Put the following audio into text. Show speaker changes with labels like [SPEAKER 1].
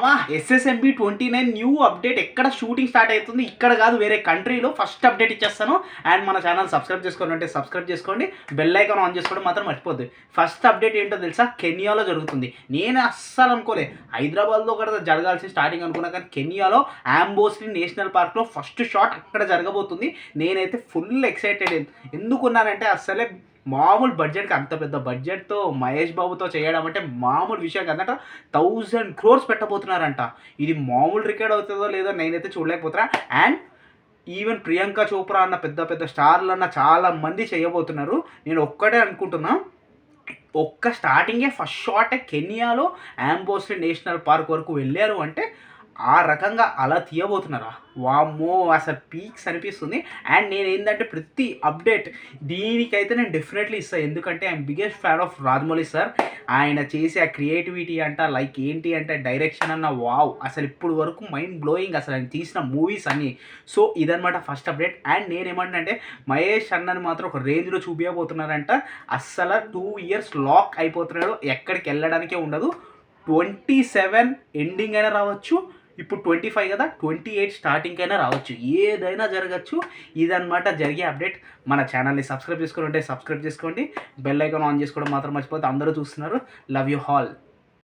[SPEAKER 1] మామా SSMB 29 new update ఎక్కడ shooting start అవుతుంది, ఇక్కడ కాదు వేరే కంట్రీలో. ఫస్ట్ అప్డేట్ ఇచ్చేస్తాను. అండ్ మన ఛానల్ సబ్స్క్రైబ్ చేసుకోండి అంటే సబ్స్క్రైబ్ చేసుకోండి, బెల్ ఐకాన్ ఆన్ చేసుకోవడం మాత్రం మర్చిపోద్ది. ఫస్ట్ అప్డేట్ ఏంటో తెలుసా? కెనియాలో జరుగుతుంది. నేను అస్సలు అనుకోలే, హైదరాబాద్లో కూడా జరగాల్సిన స్టార్టింగ్ అనుకున్నా, కానీ కెనియాలో ఆంబోస్లీ నేషనల్ పార్క్లో ఫస్ట్ షాట్ అక్కడ జరగబోతుంది. నేనైతే ఫుల్ ఎక్సైటెడ్. ఎందుకున్నానంటే అస్సలే మామూలు బడ్జెట్కి, అంత పెద్ద బడ్జెట్తో మహేష్ బాబుతో చేయడం అంటే మామూలు విషయం కదట. 1000 crores పెట్టబోతున్నారంట. ఇది మామూలు రికార్డ్ అవుతుందో లేదో నేనైతే చూడలేకపోతున్నా. అండ్ ఈవెన్ ప్రియాంక చోప్రా అన్న పెద్ద పెద్ద స్టార్లు అన్న చాలా మంది చేయబోతున్నారు. నేను ఒక్కటే అనుకుంటున్నా, స్టార్టింగే ఫస్ట్ షాటే కెనియాలో ఆంబోస్లీ నేషనల్ పార్క్ వరకు వెళ్ళారు అంటే ఆ రకంగా అలా తీయబోతున్నారా? వామ్మో, అసలు పీక్స్ అనిపిస్తుంది. అండ్ నేను ఏంటంటే ప్రతి అప్డేట్ దీనికైతే నేను డెఫినెట్లీ ఇస్తాను. ఎందుకంటే I'm biggest fan of Rajamouli sir. ఆయన చేసే ఆ క్రియేటివిటీ అంట, లైక్ ఏంటి అంటే డైరెక్షన్ అన్న, వావ్, అసలు ఇప్పుడు వరకు మైండ్ బ్లోయింగ్ అసలు ఆయన తీసిన మూవీస్ అన్నీ. సో ఇదనమాట ఫస్ట్ అప్డేట్. అండ్ నేనేమంటే మహేష్ అన్నని మాత్రం ఒక రేంజ్లో చూపించబోతున్నారంట. అస్సలు 2 years లాక్ అయిపోతున్నాడు, ఎక్కడికి వెళ్ళడానికే ఉండదు. 27 ఎండింగ్ అయినా రావచ్చు, ఇప్పుడు 25 కదా, 28 స్టార్టింగ్ అయినా రావచ్చు, ఏదైనా జరగచ్చు. ఇదనమాట జరిగే అప్డేట్. మన ఛానల్ని సబ్స్క్రైబ్ చేసుకోండి అంటే సబ్స్క్రైబ్ చేసుకోండి, బెల్ ఐకాన్ ఆన్ చేసుకోవడం మాత్రం మర్చిపోతే. అందరూ చూస్తున్నారు. Love you all.